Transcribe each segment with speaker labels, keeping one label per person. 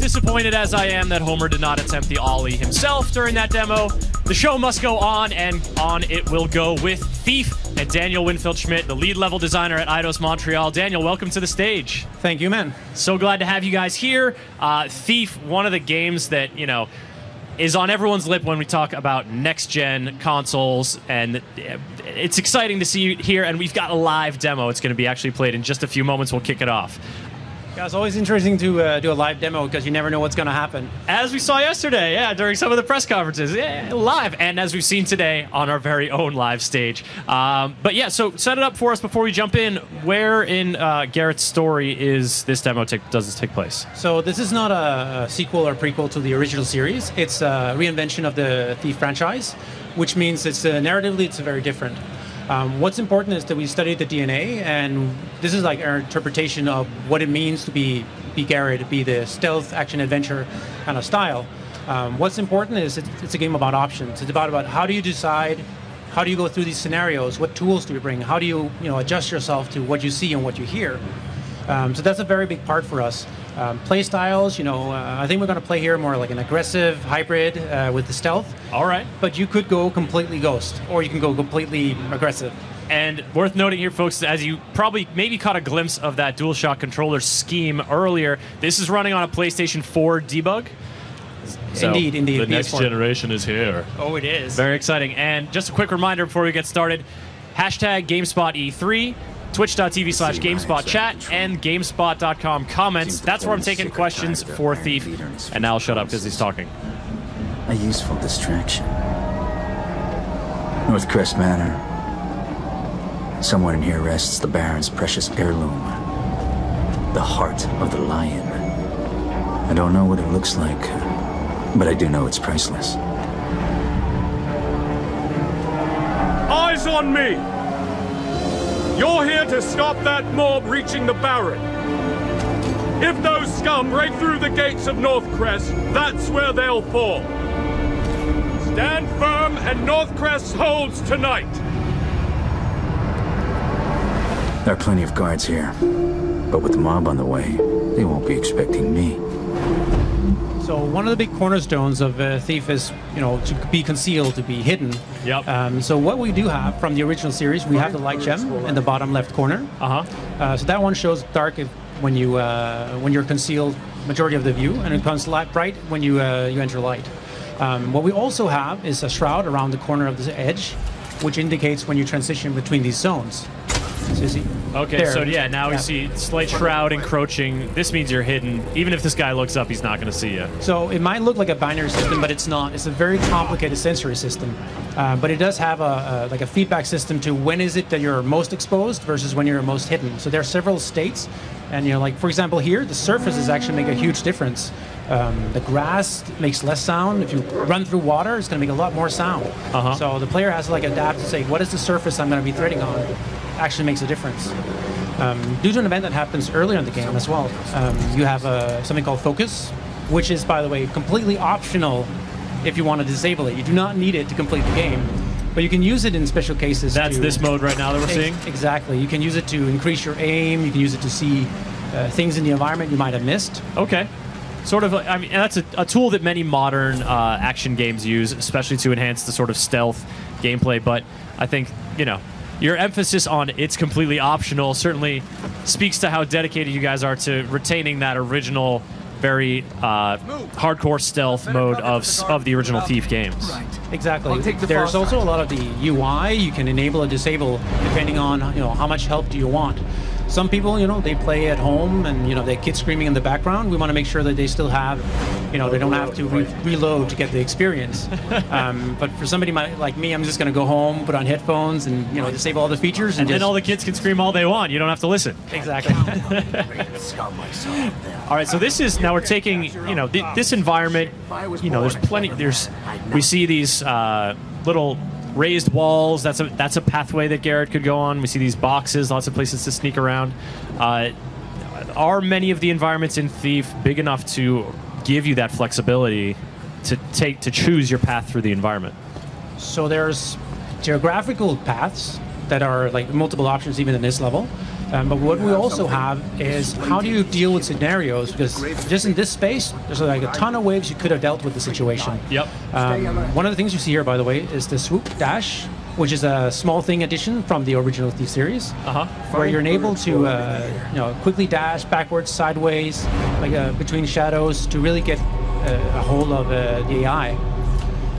Speaker 1: disappointed as I am that Homer did not attempt the ollie himself during that demo, the show must go on, and on it will go with Thief and Daniel Winfield-Schmidt, the lead level designer at Eidos Montreal. Daniel, welcome to the stage.
Speaker 2: Thank you, man.
Speaker 1: So glad to have you guys here. Thief, one of the games that, you know, is on everyone's lip when we talk about next-gen consoles, and it's exciting to see you here, and we've got a live demo. It's going to be actually played in just a few moments. We'll kick it off.
Speaker 2: Yeah, it's always interesting to do a live demo because you never know what's going to happen.
Speaker 1: As we saw yesterday, yeah, during some of the press conferences, yeah, live, and as we've seen today on our very own live stage. But yeah, so set it up for us before we jump in. Where in Garrett's story is this demo does this take place?
Speaker 2: So this is not a sequel or prequel to the original series. It's a reinvention of the Thief franchise, which means it's narratively it's very different. What's important is that we studied the DNA, and this is like our interpretation of what it means to be Garrett, to be the stealth action adventure kind of style. What's important is it's a game about options. It's about how do you decide, how do you go through these scenarios, what tools do you bring, how do you adjust yourself to what you see and what you hear. So that's a very big part for us. Play styles, I think we're going to play here more like an aggressive hybrid with the stealth.
Speaker 1: All right.
Speaker 2: But you could go completely ghost, or you can go completely aggressive.
Speaker 1: And worth noting here, folks, as you probably maybe caught a glimpse of that DualShock controller scheme earlier, this is running on a PlayStation 4 debug. So
Speaker 2: indeed.
Speaker 1: The next generation is here.
Speaker 2: Oh, it is.
Speaker 1: Very exciting. And just a quick reminder before we get started, hashtag GameSpotE3. Twitch.tv/GameSpotChat and GameSpot.com comments. That's where I'm taking questions for Thief. And now I'll shut up because he's talking.
Speaker 3: A useful distraction. Northcrest Manor. Somewhere in here rests the Baron's precious heirloom. The heart of the lion. I don't know what it looks like, but I do know it's priceless.
Speaker 4: Eyes on me! You're here to stop that mob reaching the Baron. If those scum break through the gates of Northcrest, that's where they'll fall. Stand firm, and Northcrest holds tonight.
Speaker 3: There are plenty of guards here, but with the mob on the way, they won't be expecting me.
Speaker 2: So one of the big cornerstones of Thief is, to be concealed, to be hidden.
Speaker 1: Yep.
Speaker 2: So what we do have from the original series, we have the light gem in the bottom left corner. So that one shows dark when you're concealed majority of the view, and it becomes bright when you enter light. What we also have is a shroud around the corner of the edge, which indicates when you transition between these zones. So you see,
Speaker 1: okay,
Speaker 2: there.
Speaker 1: so yeah, now we see slight shroud encroaching. This means you're hidden. Even if this guy looks up, he's not going to see you.
Speaker 2: So it might look like a binary system, but it's not. It's a very complicated sensory system. But it does have a feedback system to when is it that you're most exposed versus when you're most hidden. So there are several states. And, like, for example, here, the surfaces actually make a huge difference. The grass makes less sound. If you run through water, it's going to make a lot more sound. So the player has to adapt to say, what is the surface I'm going to be threading on? Actually makes a difference. Due to an event that happens earlier in the game as well, you have something called Focus, which is, by the way, completely optional if you want to disable it. You do not need it to complete the game, but you can use it in special cases.
Speaker 1: That's this mode right now that we're seeing?
Speaker 2: Exactly. You can use it to increase your aim. You can use it to see things in the environment you might have missed.
Speaker 1: Okay. Sort of, I mean, that's a tool that many modern action games use, especially to enhance the sort of stealth gameplay, but I think, your emphasis on it's completely optional certainly speaks to how dedicated you guys are to retaining that original, very hardcore stealth mode of the original Thief games.
Speaker 2: Exactly. There's also a lot of the UI you can enable or disable depending on how much help do you want. Some people, they play at home and, their kids screaming in the background. We want to make sure that they still have, they don't have to reload to get the experience. But for somebody like me, I'm just going to go home, put on headphones and, disable all the features.
Speaker 1: And then all the kids can scream all they want. You don't have to listen.
Speaker 2: Exactly.
Speaker 1: All right, so this is, now we're taking, this environment, there's plenty, we see these little raised walls. That's a pathway that Garrett could go on. We see these boxes, lots of places to sneak around. Are many of the environments in Thief big enough to give you that flexibility to choose your path through the environment?
Speaker 2: So there's geographical paths that are like multiple options even in this level. But what we also have is how do you deal with scenarios? Because just in this space, there's like a ton of ways you could have dealt with the situation.
Speaker 1: Yep.
Speaker 2: One of the things you see here, by the way, is the swoop dash, which is a small thing addition from the original Thief series, where you're able to quickly dash backwards, sideways, like between shadows to really get a hold of the AI.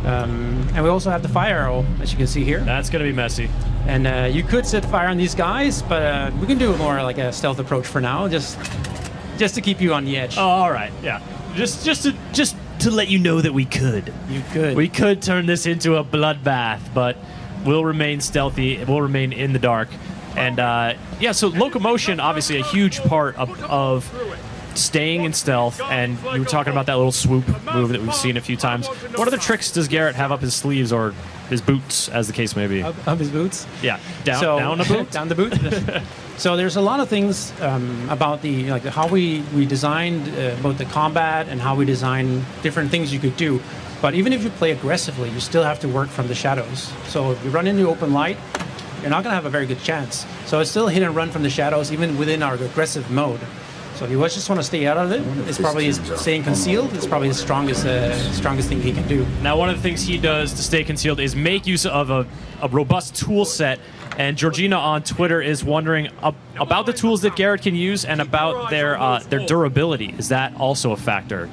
Speaker 2: And we also have the fire arrow, as you can see here.
Speaker 1: That's going to be messy.
Speaker 2: And you could set fire on these guys, but we can do it more like a stealth approach for now, just to keep you on the edge.
Speaker 1: Oh, all right, yeah. Just to let you know that we could.
Speaker 2: You could.
Speaker 1: We could turn this into a bloodbath, but we'll remain stealthy. We'll remain in the dark. And yeah, so locomotion, obviously a huge part of staying in stealth, and you were talking about that little swoop move that we've seen a few times. What other tricks does Garrett have up his sleeves, or his boots, as the case may be?
Speaker 2: Up his boots?
Speaker 1: Yeah, down the boot?
Speaker 2: Down the boot. So there's a lot of things about the how we designed both the combat and how we design different things you could do. But even if you play aggressively, you still have to work from the shadows. So if you run into open light, you're not going to have a very good chance. So it's still hit and run from the shadows, even within our aggressive mode. So if you just want to stay out of it, it's probably staying concealed. It's probably the strongest thing he can do.
Speaker 1: Now, one of the things he does to stay concealed is make use of a robust tool set. And Georgina on Twitter is wondering about the tools that Garrett can use and about their durability. Is that also a factor?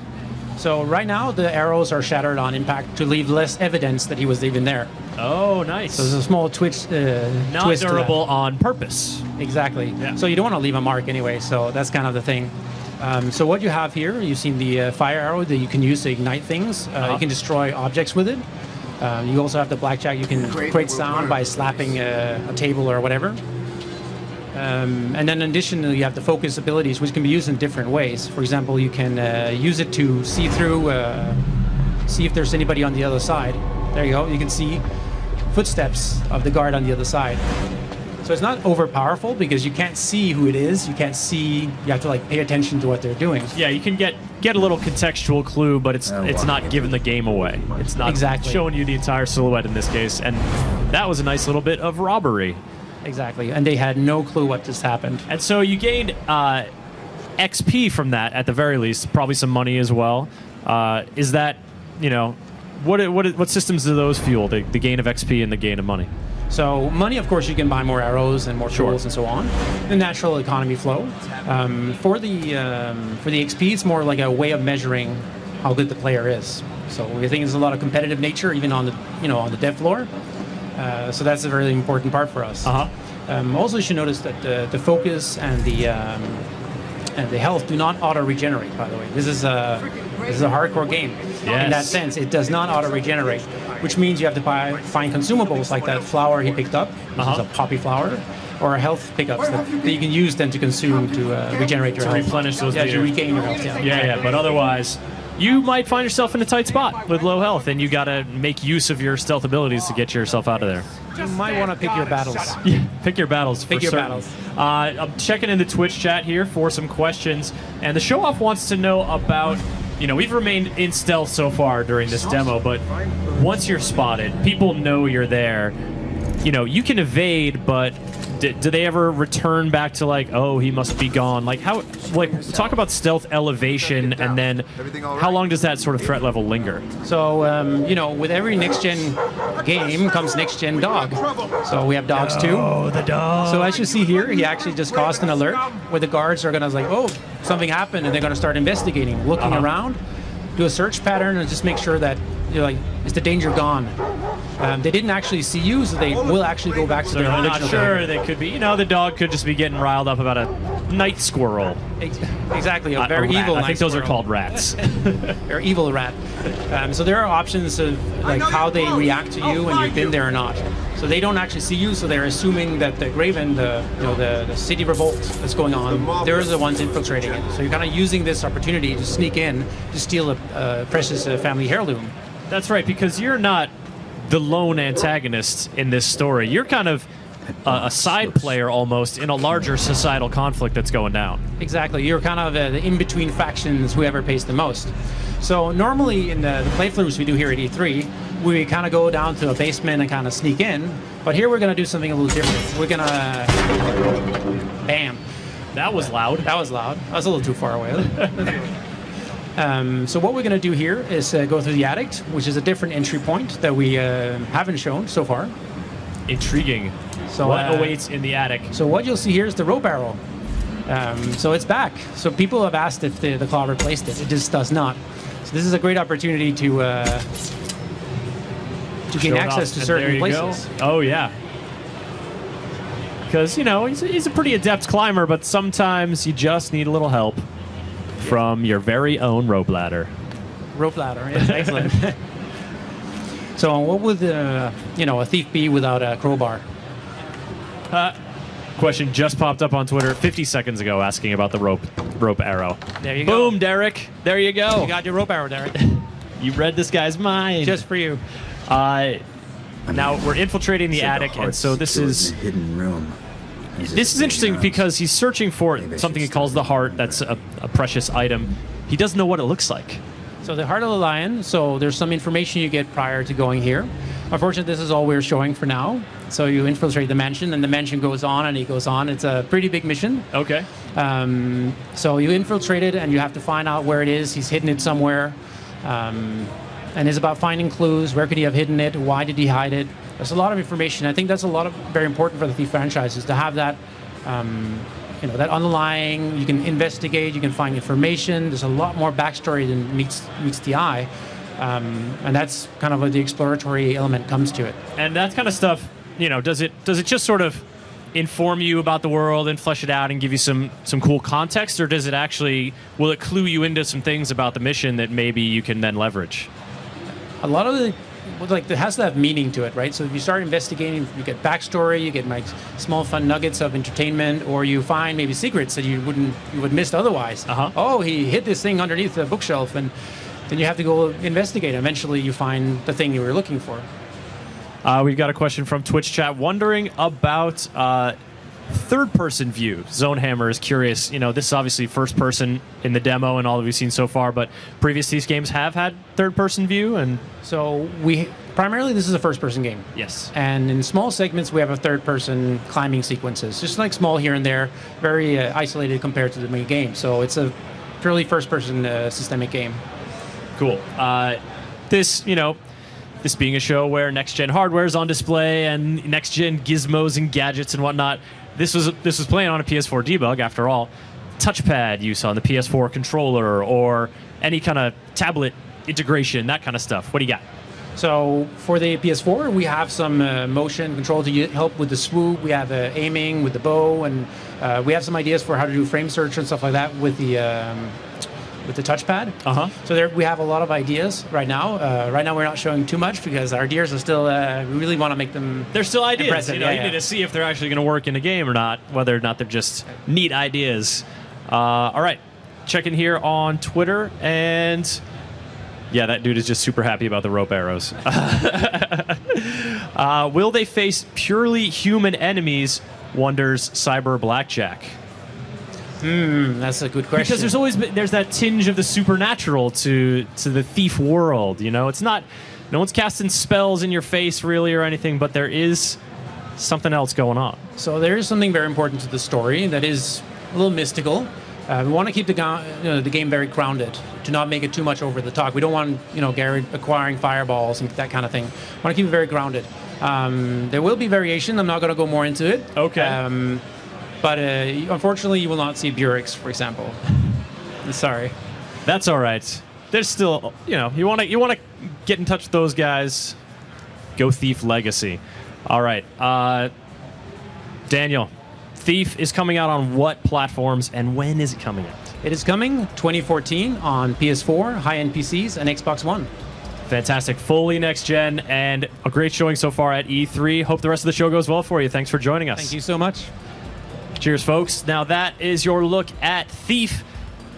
Speaker 2: So right now, the arrows are shattered on impact to leave less evidence that he was even there.
Speaker 1: Oh, nice.
Speaker 2: So there's a small twist.
Speaker 1: Not durable on purpose.
Speaker 2: Exactly.
Speaker 1: Yeah.
Speaker 2: So you don't want to leave a mark anyway, so that's kind of the thing. So what you have here, you've seen the fire arrow that you can use to ignite things. You can destroy objects with it. You also have the blackjack. You can create sound by slapping a table or whatever. And then in addition, you have the focus abilities, which can be used in different ways. For example, you can use it to see through, see if there's anybody on the other side. There you go. You can see footsteps of the guard on the other side. So it's not over powerful because you can't see who it is. You can't see. You have to like pay attention to what they're doing.
Speaker 1: Yeah, you can get a little contextual clue, but it's not giving the game away. It's not
Speaker 2: exactly
Speaker 1: showing you the entire silhouette in this case. And that was a nice little bit of robbery.
Speaker 2: Exactly, and they had no clue what just happened.
Speaker 1: And so you gained XP from that, at the very least, probably some money as well. Is that, what systems do those fuel? The gain of XP and the gain of money?
Speaker 2: So money, of course, you can buy more arrows and more tools and so on. The natural economy flow. For the XP, it's more like a way of measuring how good the player is. So we think there's a lot of competitive nature, even on the on the dev floor. So that's a very important part for us. Also, you should notice that the focus and the health do not auto-regenerate, by the way. This is a hardcore game.
Speaker 1: Yes.
Speaker 2: In that sense, it does not auto-regenerate, which means you have to find consumables like that flower he picked up, which is a poppy flower, or health pickups that you can use then to consume to regenerate your health.
Speaker 1: Replenish those
Speaker 2: to regain your health.
Speaker 1: Yeah, but otherwise, you might find yourself in a tight spot with low health, and you got to make use of your stealth abilities to get yourself out of there.
Speaker 2: You might want to pick your battles.
Speaker 1: Yeah, pick your battles.
Speaker 2: Pick your battles.
Speaker 1: I'm checking in the Twitch chat here for some questions, and the show-off wants to know about, we've remained in stealth so far during this demo, but once you're spotted, people know you're there. You can evade, but do they ever return back to like, oh, he must be gone? Like talk about stealth elevation, and then how long does that sort of threat level linger?
Speaker 2: So, with every next-gen game comes next-gen dog. So we have dogs too.
Speaker 1: Oh, the dog.
Speaker 2: So as you see here, he actually just caused an alert where the guards are gonna oh, something happened, and they're gonna start investigating, looking around, do a search pattern, and just make sure that is the danger gone? They didn't actually see you, so they will actually go back to their original.
Speaker 1: Not sure. They could be, the dog could just be getting riled up about a night squirrel.
Speaker 2: Exactly, a very evil night
Speaker 1: I think those
Speaker 2: squirrel.
Speaker 1: are called rats.
Speaker 2: They're evil rat. So there are options of how they react to you when you've been there or not. So they don't actually see you, so they're assuming that the Graven, the city revolt that's going on, they're the ones infiltrating it. So you're kind of using this opportunity to sneak in to steal a precious family heirloom.
Speaker 1: That's right, because you're not the lone antagonist in this story. You're kind of a side player almost in a larger societal conflict that's going down.
Speaker 2: Exactly. You're kind of the in-between factions, whoever pays the most. So normally in the playthroughs we do here at E3, we kind of go down to a basement and kind of sneak in. But here we're going to do something a little different. We're going to... Bam.
Speaker 1: That was loud.
Speaker 2: That was loud. I was a little too far away. So what we're going to do here is go through the attic, which is a different entry point that we haven't shown so far.
Speaker 1: Intriguing.
Speaker 2: So
Speaker 1: what awaits in the attic?
Speaker 2: So what you'll see here is the rope arrow. So it's back. So people have asked if the claw replaced it. It just does not. So this is a great opportunity to gain access to certain places.
Speaker 1: Oh yeah. Because, you know, he's a pretty adept climber, but sometimes you just need a little help from your very own rope ladder.
Speaker 2: Rope ladder, yeah, excellent. So what would, a thief be without a crowbar?
Speaker 1: Question just popped up on Twitter 50 seconds ago asking about the rope arrow.
Speaker 2: There you go.
Speaker 1: Boom, Derek. There you go.
Speaker 2: You got your rope arrow, Derek.
Speaker 1: You read this guy's mind.
Speaker 2: Just for you.
Speaker 1: Now we're infiltrating the attic, and so this is
Speaker 3: a hidden room.
Speaker 1: This is interesting because he's searching for something he calls the heart. That's a precious item. He doesn't know what it looks like.
Speaker 2: So the heart of the lion. So there's some information you get prior to going here. Unfortunately, this is all we're showing for now. So you infiltrate the mansion, and the mansion goes on, and he goes on. It's a pretty big mission.
Speaker 1: Okay.
Speaker 2: So you infiltrate it, and you have to find out where it is. He's hidden it somewhere. And it's about finding clues. Where could he have hidden it? Why did he hide it? There's a lot of information. I think that's very important for the Thief franchise, is to have that, that underlying. You can investigate. You can find information. There's a lot more backstory than meets the eye, and that's kind of where the exploratory element comes to it.
Speaker 1: And that kind of stuff, does it just sort of inform you about the world and flesh it out and give you some cool context, or will it clue you into some things about the mission that maybe you can then leverage?
Speaker 2: A lot of it has to have meaning to it, right? So if you start investigating, you get backstory, you get small fun nuggets of entertainment, or you find maybe secrets that you would miss otherwise. Oh, he hid this thing underneath the bookshelf, and then you have to go investigate. Eventually, you find the thing you were looking for.
Speaker 1: We've got a question from Twitch chat wondering about third-person view. Zonehammer is curious. This is obviously first-person in the demo and all that we've seen so far, but previous Thief games have had third-person view, and
Speaker 2: so primarily this is a first-person game.
Speaker 1: Yes.
Speaker 2: And in small segments, we have a third-person climbing sequences, just like small here and there, very isolated compared to the main game. So it's a purely first-person systemic game.
Speaker 1: Cool. This being a show where next-gen hardware is on display and next-gen gizmos and gadgets and whatnot, this was playing on a PS4 debug, after all. Touchpad use on the PS4 controller or any kind of tablet integration, that kind of stuff. What do you got?
Speaker 2: So for the PS4, we have some motion control to help with the swoop. We have aiming with the bow, and we have some ideas for how to do frame search and stuff like that with the touchpad. So there we have a lot of ideas right now. Right now we're not showing too much because our ideas are still, we really want to make them
Speaker 1: They're still ideas.
Speaker 2: impressive.
Speaker 1: You need to see if they're actually going to work in a game or not, whether or not they're just neat ideas. All right, checking here on Twitter, and yeah, that dude is just super happy about the rope arrows. Will they face purely human enemies, wonders Cyber Blackjack.
Speaker 2: That's a good question.
Speaker 1: Because there's that tinge of the supernatural to the Thief world. It's not, no one's casting spells in your face really or anything, but there is something else going on.
Speaker 2: So there is something very important to the story that is a little mystical. We want to keep the game very grounded, to not make it too much over the top. We don't want Garrett acquiring fireballs and that kind of thing. We want to keep it very grounded. There will be variation. I'm not going to go more into it.
Speaker 1: Okay.
Speaker 2: But unfortunately, you will not see Bureks, for example. Sorry.
Speaker 1: That's all right. There's still, you want to get in touch with those guys. Go Thief Legacy. All right. Daniel, Thief is coming out on what platforms, and when is it coming out?
Speaker 2: It is coming 2014 on PS4, high-end PCs, and Xbox One.
Speaker 1: Fantastic. Fully next gen, and a great showing so far at E3. Hope the rest of the show goes well for you. Thanks for joining us.
Speaker 2: Thank you so much.
Speaker 1: Cheers, folks. Now that is your look at Thief.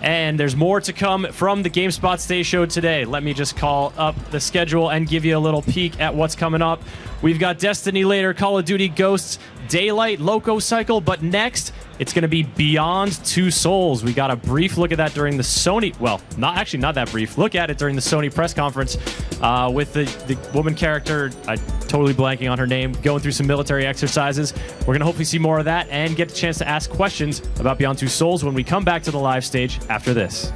Speaker 1: And there's more to come from the GameSpot Stay Show today. Let me just call up the schedule and give you a little peek at what's coming up. We've got Destiny later, Call of Duty Ghosts, Daylight, Loco Cycle, but next, it's going to be Beyond Two Souls. We got a brief look at that during the Sony, well, not that brief, look at it during the Sony press conference with the woman character, totally blanking on her name, going through some military exercises. We're going to hopefully see more of that and get a chance to ask questions about Beyond Two Souls when we come back to the live stage after this.